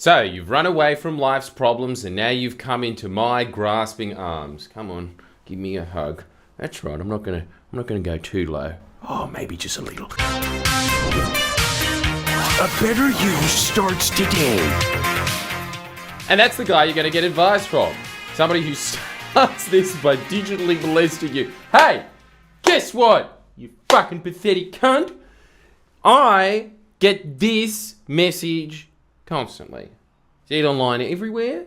So, you've run away from life's problems and now you've come into my grasping arms. Come on, give me a hug. That's right, I'm not gonna go too low. Oh, maybe just a little. A better you starts today. And that's the guy you're gonna get advice from. Somebody who starts this by digitally molesting you. Hey, guess what, you fucking pathetic cunt? I get this message constantly. See it online everywhere.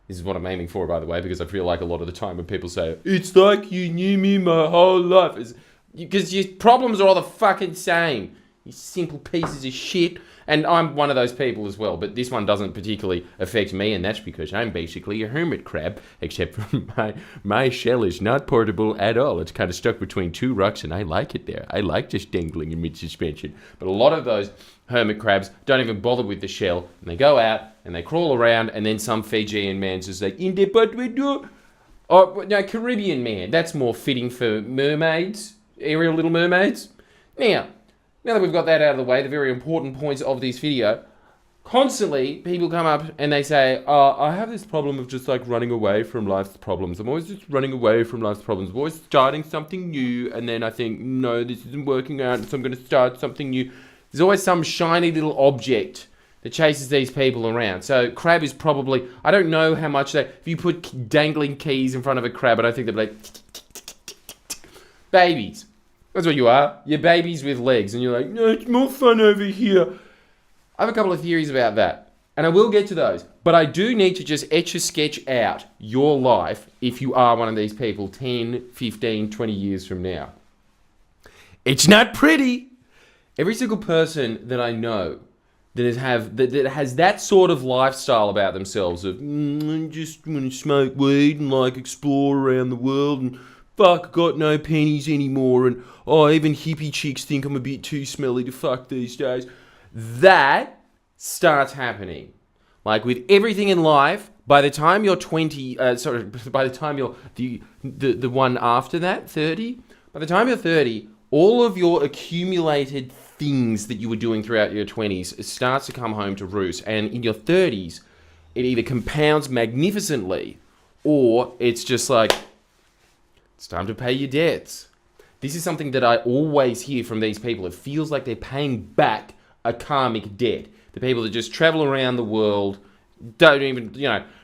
This is what I'm aiming for, by the way, because I feel like a lot of the time when people say, it's like you knew me my whole life. Because your problems are all the fucking same. You simple pieces of shit. And I'm one of those people as well, but this one doesn't particularly affect me, and that's because I'm basically a hermit crab, except for my shell is not portable at all. It's kind of stuck between two rocks, and I like it there. I like just dangling in mid-suspension. But a lot of those hermit crabs don't even bother with the shell, and they go out, and they crawl around, and then some Fijian man says, like, in the butt we do. Oh, no, Caribbean man. That's more fitting for mermaids, aerial little mermaids. Now that we've got that out of the way, the very important points of this video, constantly people come up and they say, I have this problem of just like running away from life's problems. I'm always just running away from life's problems. I'm always starting something new, and then I think, no, this isn't working out, so I'm going to start something new. There's always some shiny little object that chases these people around. So crab is probably, I don't know how much if you put dangling keys in front of a crab, I don't think they'd be like, babies. That's what you are. You're babies with legs, and you're like, no, it's more fun over here. I have a couple of theories about that, and I will get to those. But I do need to just etch a sketch out your life if you are one of these people 10, 15, 20 years from now. It's not pretty. Every single person that I know that has that sort of lifestyle about themselves of, I just want to smoke weed and like explore around the world and fuck, got no pennies anymore, and even hippie chicks think I'm a bit too smelly to fuck these days. That starts happening. Like with everything in life, by the time you're 20, by the time you're the one after that, 30, by the time you're 30, all of your accumulated things that you were doing throughout your 20s starts to come home to roost. And in your 30s, it either compounds magnificently, or it's just like, it's time to pay your debts. This is something that I always hear from these people. It feels like they're paying back a karmic debt. The people that just travel around the world, don't even,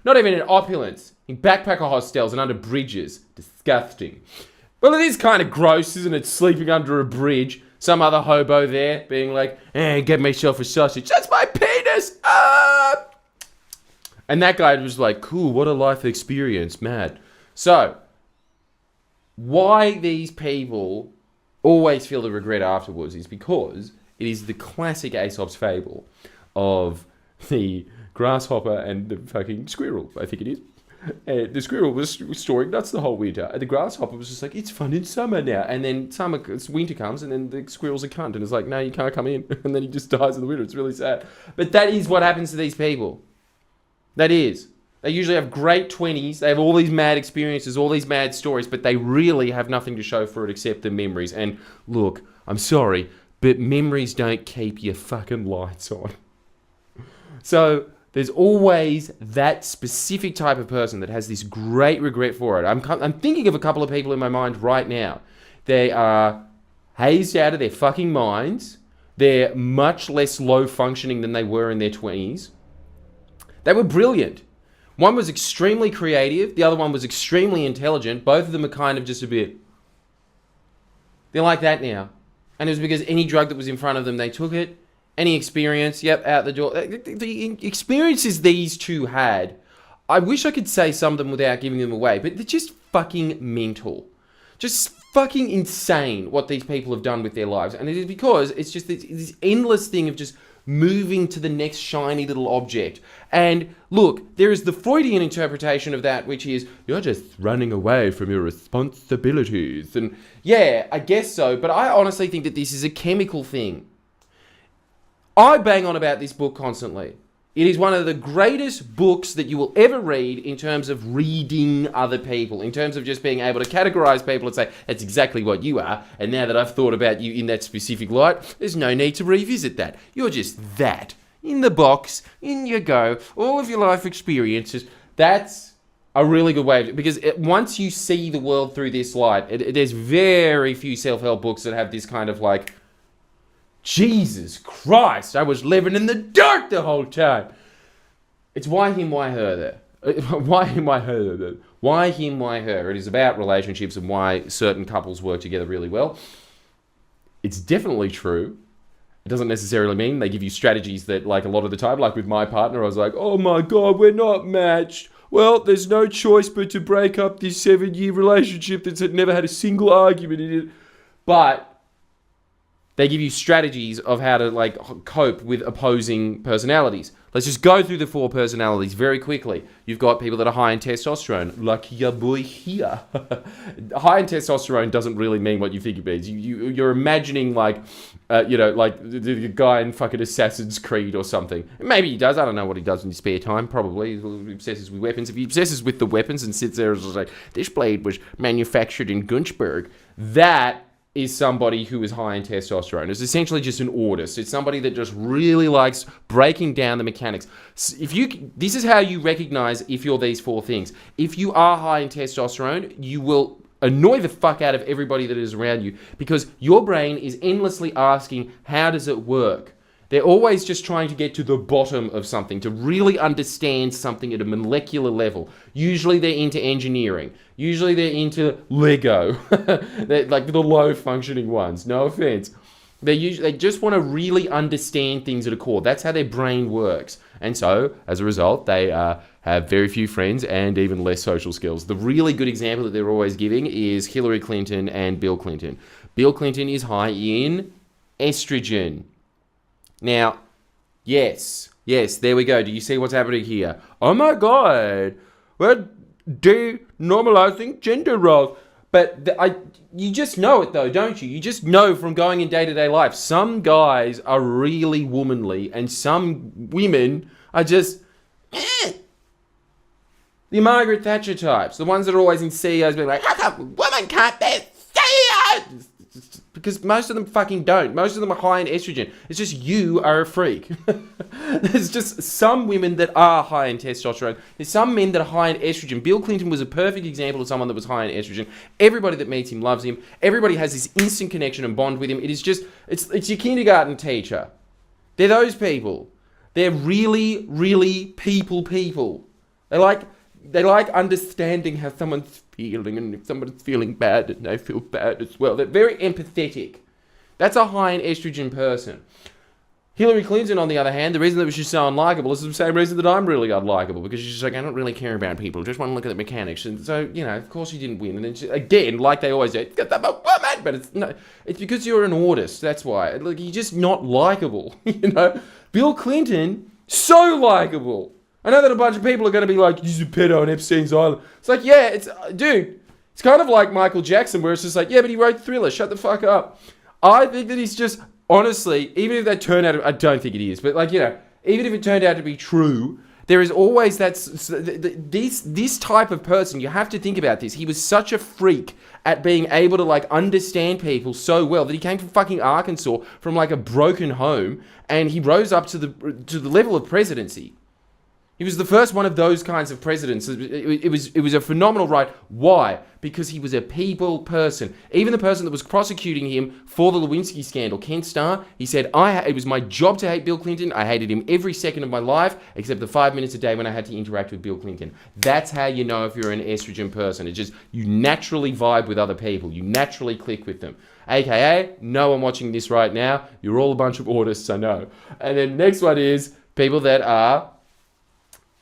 not even in opulence, in backpacker hostels and under bridges. Disgusting. Well, it is kind of gross, isn't it? Sleeping under a bridge. Some other hobo there being like, get myself a sausage. That's my penis! Ah! And that guy was like, cool, what a life experience, mad. So, why these people always feel the regret afterwards is because it is the classic Aesop's fable of the grasshopper and the fucking squirrel, I think it is. And the squirrel was storing nuts the whole winter, and the grasshopper was just like, it's fun in summer now. And then winter comes, and then the squirrel's a cunt, and it's like, no, you can't come in. And then he just dies in the winter. It's really sad. But that is what happens to these people. That is. They usually have great 20s, they have all these mad experiences, all these mad stories, but they really have nothing to show for it except the memories. And look, I'm sorry, but memories don't keep your fucking lights on. So there's always that specific type of person that has this great regret for it. I'm thinking of a couple of people in my mind right now. They are hazed out of their fucking minds. They're much less low functioning than they were in their 20s. They were brilliant. One was extremely creative. The other one was extremely intelligent. Both of them are kind of just a bit... They're like that now. And it was because any drug that was in front of them, they took it. Any experience, yep, out the door. The experiences these two had, I wish I could say some of them without giving them away, but they're just fucking mental. Just fucking insane what these people have done with their lives. And it is because it's just this endless thing of just moving to the next shiny little object. And look, there is the Freudian interpretation of that, which is, you're just running away from your responsibilities. And yeah, I guess so, but I honestly think that this is a chemical thing. I bang on about this book constantly. It is one of the greatest books that you will ever read in terms of reading other people, in terms of just being able to categorize people and say, that's exactly what you are, and now that I've thought about you in that specific light, there's no need to revisit that. You're just that. in the box, in you go, all of your life experiences. That's a really good way, because once you see the world through this light, there's very few self-help books that have this kind of like, Jesus Christ, I was living in the dark the whole time. It's why him, why her there. Why him, why her there. Why him, why her. It is about relationships and why certain couples work together really well. It's definitely true. It doesn't necessarily mean they give you strategies that, like, a lot of the time, like with my partner, I was like, oh my God, we're not matched. Well, there's no choice but to break up this 7-year relationship that's never had a single argument in it. But they give you strategies of how to, like, cope with opposing personalities. Let's just go through the 4 personalities very quickly. You've got people that are high in testosterone, like your boy here. High in testosterone doesn't really mean what you think it means. You're imagining, like, like the guy in fucking Assassin's Creed or something. Maybe he does. I don't know what he does in his spare time. Probably he obsesses with weapons. If he obsesses with the weapons and sits there and is like, this blade was manufactured in Gunzburg, that is somebody who is high in testosterone. It's essentially just an autist. It's somebody that just really likes breaking down the mechanics. This is how you recognize if you're these 4 things. If you are high in testosterone, you will annoy the fuck out of everybody that is around you, because your brain is endlessly asking, how does it work? They're always just trying to get to the bottom of something, to really understand something at a molecular level. Usually they're into engineering. Usually they're into Lego. They're like the low functioning ones. No offense. They just want to really understand things at a core. That's how their brain works. And so, as a result, they have very few friends and even less social skills. The really good example that they're always giving is Hillary Clinton and Bill Clinton. Bill Clinton is high in estrogen. Now, yes, there we go. Do you see what's happening here? Oh my God, we're denormalizing gender roles. But you just know it though, don't you? You just know from going in day-to-day life. Some guys are really womanly and some women are just, The Margaret Thatcher types. The ones that are always in CEOs being like, how come women can't be CEOs? Because most of them fucking don't. Most of them are high in estrogen. It's just you are a freak. There's just some women that are high in testosterone. There's some men that are high in estrogen. Bill Clinton was a perfect example of someone that was high in estrogen. Everybody that meets him loves him. Everybody has this instant connection and bond with him. It is just, it's your kindergarten teacher. They're those people. They're really, really people. They like understanding how someone's feeling, and if someone's feeling bad, and they feel bad as well. They're very empathetic. That's a high in estrogen person. Hillary Clinton, on the other hand, the reason that she's so unlikable is the same reason that I'm really unlikable, because she's just like, I don't really care about people, just want to look at the mechanics. And so, of course she didn't win. And then again, like they always do, because I'm a woman, but it's because you're an autist. That's why. Like, you're just not likable. Bill Clinton, so likable. I know that a bunch of people are going to be like, he's a pedo on Epstein's Island. It's like, yeah, dude, it's kind of like Michael Jackson, where it's just like, yeah, but he wrote Thriller, shut the fuck up. I think that he's just, honestly, even if that turned out, I don't think it is, but even if it turned out to be true, there is always this type of person. You have to think about this. He was such a freak at being able to understand people so well that he came from fucking Arkansas, from a broken home, and he rose up to the level of presidency. He was the first one of those kinds of presidents. It was a phenomenal ride. Why? Because he was a people person. Even the person that was prosecuting him for the Lewinsky scandal, Ken Starr, he said, it was my job to hate Bill Clinton. I hated him every second of my life, except the 5 minutes a day when I had to interact with Bill Clinton. That's how you know if you're an estrogen person. It's just, you naturally vibe with other people. You naturally click with them. AKA, no one watching this right now, you're all a bunch of autists, I know. And then next one is people that are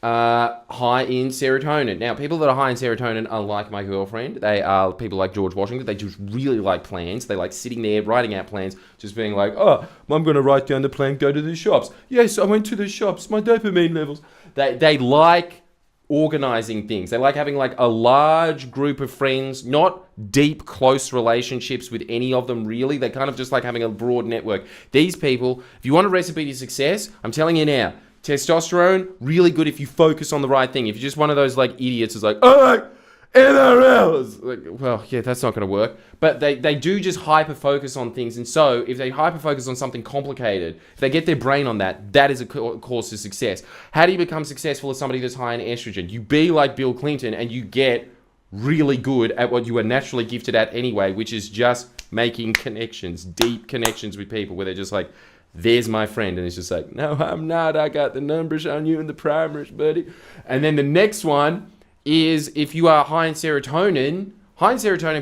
high in serotonin. Now, people that are high in serotonin are like my girlfriend. They are people like George Washington. They just really like plans. They like sitting there, writing out plans, just being like, oh, I'm going to write down the plan, go to the shops. Yes, I went to the shops. My dopamine levels. They like organizing things. They like having a large group of friends, not deep, close relationships with any of them, really. They kind of just like having a broad network. These people, if you want a recipe to success, I'm telling you now, testosterone, really good if you focus on the right thing. If you're just one of those idiots who's like, oh, MRLs. Like, well, yeah, that's not going to work. But they do just hyper-focus on things. And so if they hyper-focus on something complicated, if they get their brain on that, that is a course to success. How do you become successful as somebody that's high in estrogen? You be like Bill Clinton and you get really good at what you are naturally gifted at anyway, which is just making connections, deep connections with people where they're just like, there's my friend. And it's just like, no, I'm not. I got the numbers on you in the primers, buddy. And then the next one is if you are high in serotonin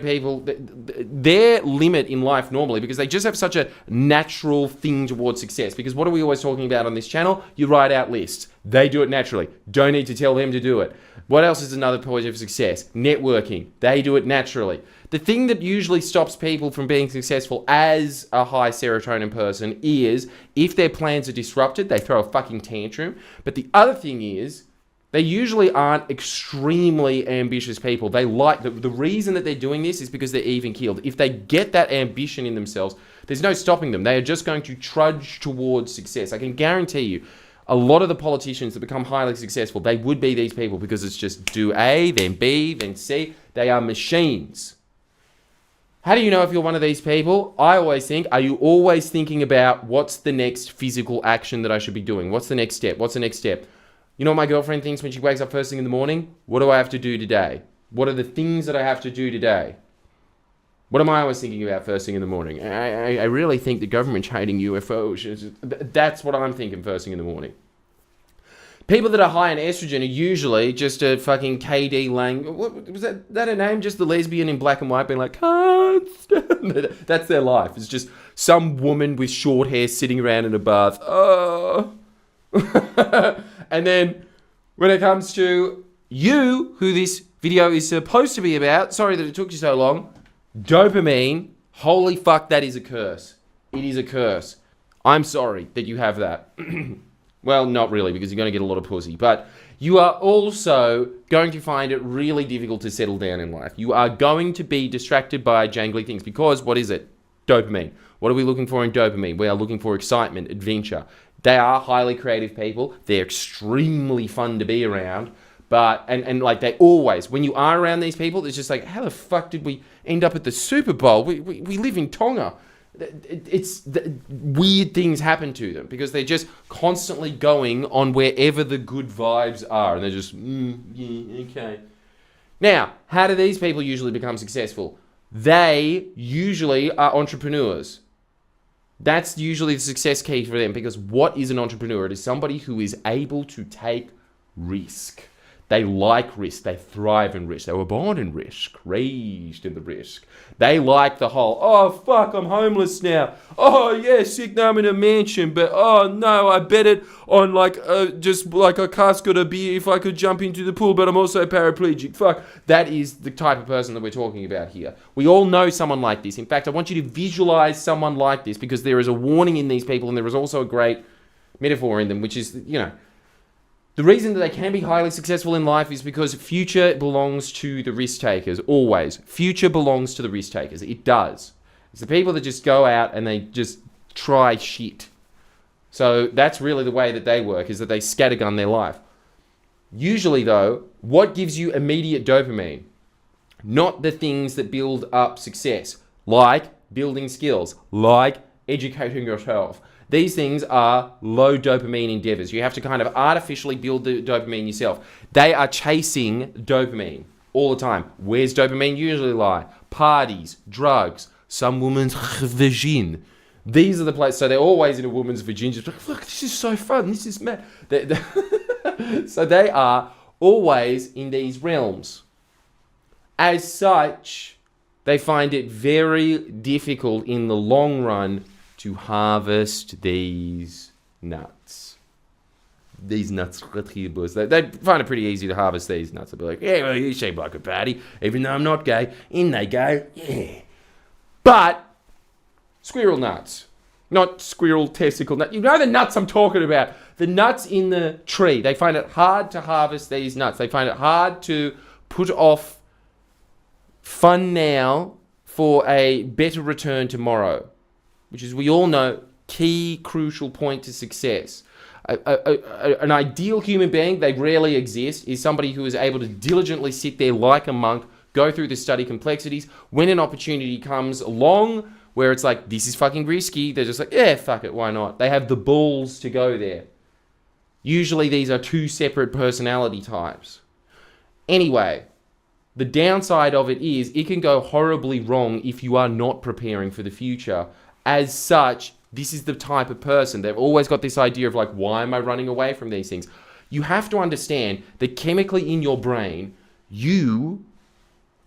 people, their limit in life normally, because they just have such a natural thing towards success. Because what are we always talking about on this channel? You write out lists. They do it naturally. Don't need to tell them to do it. What else is another point of success? Networking. They do it naturally. The thing that usually stops people from being successful as a high serotonin person is if their plans are disrupted, they throw a fucking tantrum. But the other thing is, they usually aren't extremely ambitious people. They like the reason that they're doing this is because they're even keeled. If they get that ambition in themselves, there's no stopping them. They are just going to trudge towards success. I can guarantee you, a lot of the politicians that become highly successful, they would be these people because it's just do A, then B, then C. They are machines. How do you know if you're one of these people? I always think, are you always thinking about what's the next physical action that I should be doing? What's the next step? What's the next step? You know what my girlfriend thinks when she wakes up first thing in the morning? What do I have to do today? What are the things that I have to do today? What am I always thinking about first thing in the morning? I really think the government's hiding UFOs. That's what I'm thinking first thing in the morning. People that are high in estrogen are usually just a fucking KD Lang. What, was that a name? Just the lesbian in black and white being like, can't stand it. That's their life. It's just some woman with short hair sitting around in a bath. Oh. And then when it comes to you, who this video is supposed to be about, sorry that it took you so long, dopamine, holy fuck, that is a curse. It is a curse. I'm sorry that you have that. Well, not really, because you're going to get a lot of pussy. But you are also going to find it really difficult to settle down in life. You are going to be distracted by jangly things because, what is it? Dopamine. What are we looking for in dopamine? We are looking for excitement, adventure. They are highly creative people. They're extremely fun to be around. But, and like they always, when you are around these people, it's just like, how the fuck did we end up at the Super Bowl? We live in Tonga. Weird things happen to them because they're just constantly going on wherever the good vibes are. And they're just, yeah, okay. Now, how do these people usually become successful? They usually are entrepreneurs. That's usually the success key for them because what is an entrepreneur? It is somebody who is able to take risk. They like risk. They thrive in risk. They were born in risk, raised in the risk. They like the whole, oh, fuck, I'm homeless now. Oh, yeah, sick now I'm in a mansion. But, oh, no, I bet it on, just like a cask of beer if I could jump into the pool, but I'm also paraplegic. Fuck. That is the type of person that we're talking about here. We all know someone like this. In fact, I want you to visualize someone like this because there is a warning in these people and there is also a great metaphor in them, which is, the reason that they can be highly successful in life is because future belongs to the risk takers, always. Future belongs to the risk takers. It does. It's the people that just go out and they just try shit. So that's really the way that they work, is that they scattergun their life. Usually, though, what gives you immediate dopamine? Not the things that build up success, like building skills, like educating yourself. These things are low dopamine endeavors. You have to kind of artificially build the dopamine yourself. They are chasing dopamine all the time. Where's dopamine usually lie? Parties, drugs, some woman's vagine. These are the places. So they're always in a woman's vagine. Just like, look, this is so fun. This is mad. So they are always in these realms. As such, they find it very difficult in the long run to harvest these nuts. These nuts right here, boys. They find it pretty easy to harvest these nuts. They'll be like, yeah, well, you seem like a party, even though I'm not gay. In they go, yeah. But squirrel nuts, not squirrel testicle nuts. You know the nuts I'm talking about. The nuts in the tree. They find it hard to harvest these nuts. They find it hard to put off fun now for a better return tomorrow. Which is, we all know, key crucial point to success. An ideal human being, they rarely exist, is somebody who is able to diligently sit there like a monk, go through the study complexities. When an opportunity comes along where it's like, this is fucking risky, they're just like, yeah, fuck it, why not? They have the balls to go there. Usually these are two separate personality types. Anyway, the downside of it is it can go horribly wrong if you are not preparing for the future. As such, this is the type of person. They've always got this idea of like, why am I running away from these things? You have to understand that chemically in your brain, you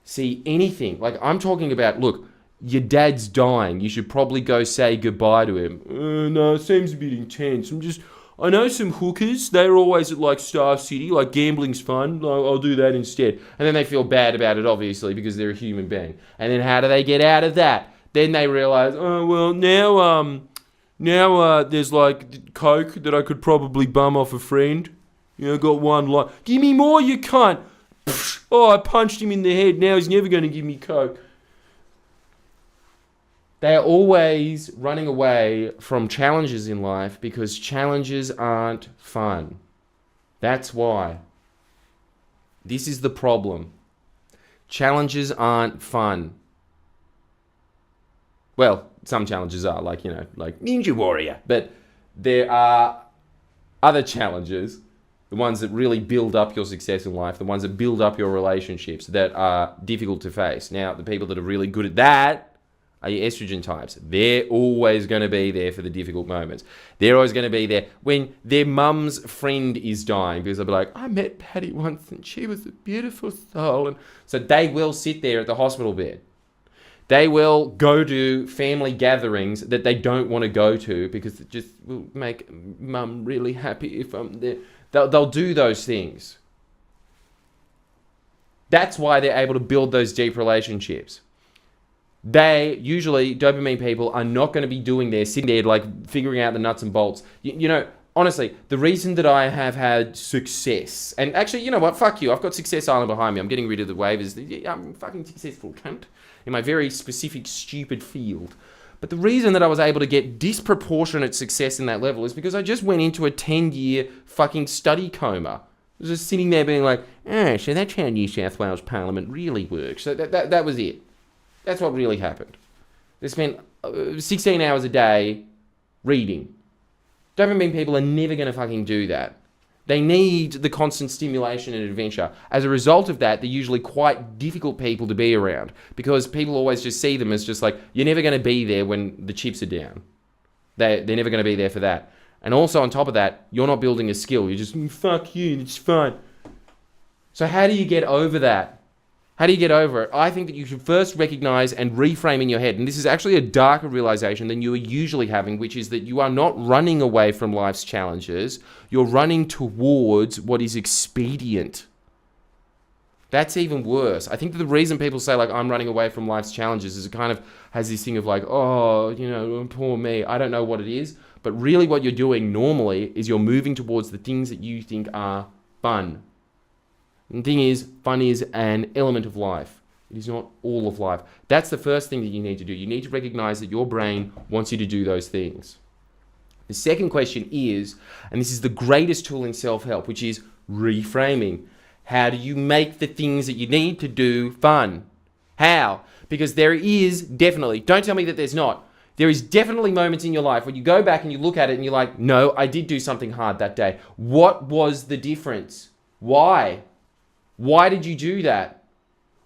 see anything. Like I'm talking about, look, your dad's dying. You should probably go say goodbye to him. No, it seems a bit intense. I know some hookers. They're always at like Star City. Like gambling's fun. I'll do that instead. And then they feel bad about it, obviously, because they're a human being. And then how do they get out of that? Then they realize, oh, well, now there's like coke that I could probably bum off a friend. I got one like, give me more, you cunt. Pfft. Oh, I punched him in the head. Now he's never going to give me coke. They are always running away from challenges in life because challenges aren't fun. That's why. This is the problem. Challenges aren't fun. Well, some challenges are, like Ninja Warrior. But there are other challenges, the ones that really build up your success in life, the ones that build up your relationships, that are difficult to face. Now, the people that are really good at that are your estrogen types. They're always going to be there for the difficult moments. They're always going to be there when their mum's friend is dying, because they'll be like, I met Patty once and she was a beautiful soul. And so they will sit there at the hospital bed. They will go to family gatherings that they don't want to go to because it just will make mum really happy if I'm there. They'll do those things. That's why they're able to build those deep relationships. They, usually, dopamine people, are not going to be doing there, sitting there, like, figuring out the nuts and bolts. Honestly, the reason that I have had success, and actually, you know what, fuck you, I've got Success Island behind me, I'm getting rid of the waivers, I'm fucking successful, cunt, in my very specific, stupid field. But the reason that I was able to get disproportionate success in that level is because I just went into a 10-year fucking study coma. I was just sitting there being like, so that's how New South Wales Parliament really works. So that was it. That's what really happened. They spent 16 hours a day reading. Dopamine people are never going to fucking do that. They need the constant stimulation and adventure. As a result of that, they're usually quite difficult people to be around because people always just see them as just like, you're never going to be there when the chips are down. They're never going to be there for that. And also on top of that, you're not building a skill. You're just, fuck you, it's fine. So how do you get over that? How do you get over it? I think that you should first recognize and reframe in your head, and this is actually a darker realization than you are usually having, which is that you are not running away from life's challenges. You're running towards what is expedient. That's even worse. I think that the reason people say, like, I'm running away from life's challenges is it kind of has this thing of like, oh, poor me. I don't know what it is. But really what you're doing normally is you're moving towards the things that you think are fun. And the thing is, fun is an element of life. It is not all of life. That's the first thing that you need to do. You need to recognize that your brain wants you to do those things. The second question is, and this is the greatest tool in self-help, which is reframing. How do you make the things that you need to do fun? How? Because there is definitely, don't tell me that there's not, there is definitely moments in your life where you go back and you look at it and you're like, no, I did do something hard that day. What was the difference? Why? Why did you do that?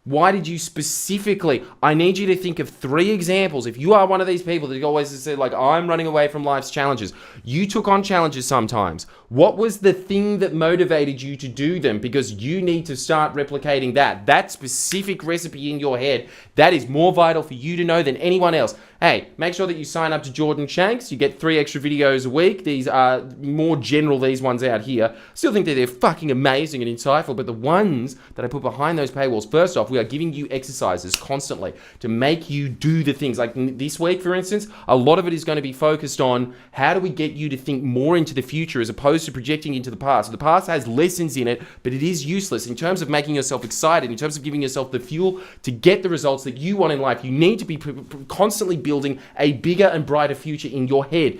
Why did you specifically? I need you to think of 3 examples. If you are one of these people that always say, like, I'm running away from life's challenges. You took on challenges sometimes. What was the thing that motivated you to do them? Because you need to start replicating that. That specific recipe in your head, that is more vital for you to know than anyone else. Hey, make sure that you sign up to Jordan Shanks. You get 3 extra videos a week. These are more general, these ones out here. Still think that they're fucking amazing and insightful, but the ones that I put behind those paywalls, first off, we are giving you exercises constantly to make you do the things. Like this week, for instance, a lot of it is going to be focused on how do we get you to think more into the future as opposed to projecting into the past. The past has lessons in it, but it is useless. In terms of making yourself excited, in terms of giving yourself the fuel to get the results that you want in life, you need to be constantly building a bigger and brighter future in your head.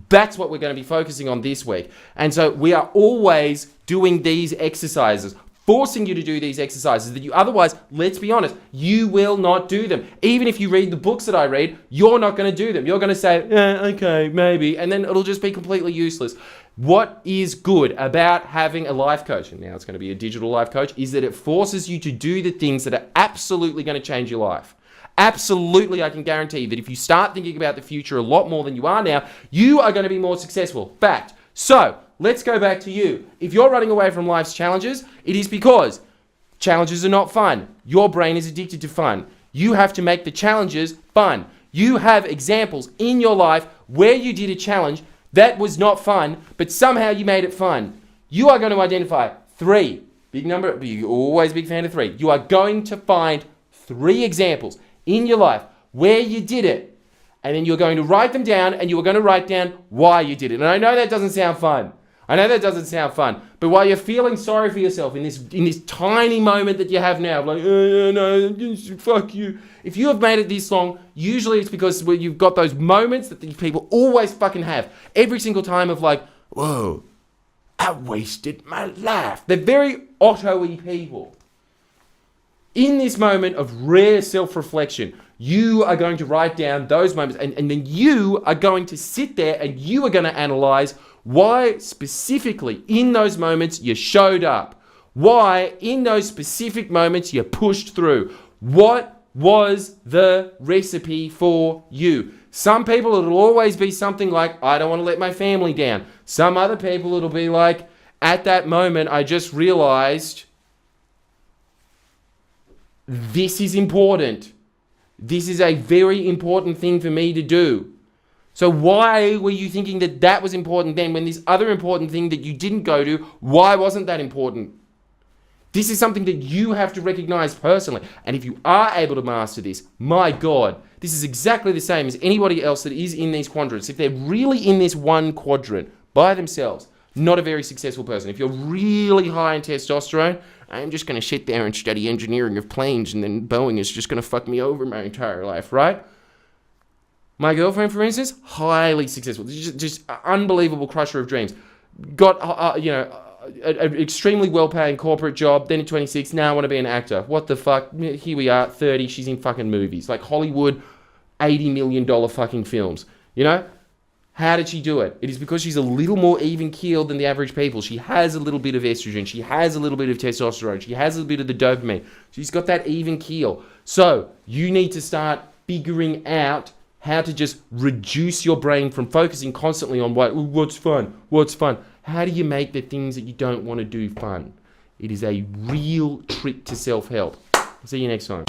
That's what we're going to be focusing on this week. And so we are always doing these exercises, forcing you to do these exercises that you otherwise, let's be honest, you will not do them. Even if you read the books that I read, you're not going to do them. You're going to say, okay, maybe, and then it'll just be completely useless. What is good about having a life coach, and now it's going to be a digital life coach, is that it forces you to do the things that are absolutely going to change your life. Absolutely, I can guarantee you that if you start thinking about the future a lot more than you are now, you are going to be more successful. Fact. So, let's go back to you. If you're running away from life's challenges, it is because challenges are not fun. Your brain is addicted to fun. You have to make the challenges fun. You have examples in your life where you did a challenge that was not fun, but somehow you made it fun. You are going to identify 3. Big number, you're always a big fan of 3. You are going to find 3 examples in your life where you did it. And then you're going to write them down, and you are going to write down why you did it. And I know that doesn't sound fun. But while you're feeling sorry for yourself in this tiny moment that you have now, like, no, fuck you. If you have made it this long, usually it's because you've got those moments that these people always fucking have. Every single time of like, whoa, I wasted my life. They're very Otto-y people. In this moment of rare self-reflection, you are going to write down those moments, and then you are going to sit there and you are going to analyze why specifically in those moments you showed up. Why in those specific moments you pushed through. What was the recipe for you? Some people, it'll always be something like, I don't want to let my family down. Some other people, it'll be like, at that moment, I just realized this is important. This is a very important thing for me to do. So why were you thinking that that was important then when this other important thing that you didn't go to, why wasn't that important? This is something that you have to recognize personally. And if you are able to master this, my God, this is exactly the same as anybody else that is in these quadrants. If they're really in this one quadrant by themselves, not a very successful person. If you're really high in testosterone, I'm just going to sit there and study engineering of planes, and then Boeing is just going to fuck me over my entire life, right? My girlfriend, for instance, highly successful. Just an unbelievable crusher of dreams. Got, an extremely well-paying corporate job, then at 26, now I want to be an actor. What the fuck? Here we are, 30, she's in fucking movies. Like Hollywood, $80 million fucking films. You know? How did she do it? It is because she's a little more even-keeled than the average people. She has a little bit of estrogen. She has a little bit of testosterone. She has a little bit of the dopamine. She's got that even keel. So, you need to start figuring out how to just reduce your brain from focusing constantly on what's fun. How do you make the things that you don't want to do fun? It is a real trick to self-help. See you next time.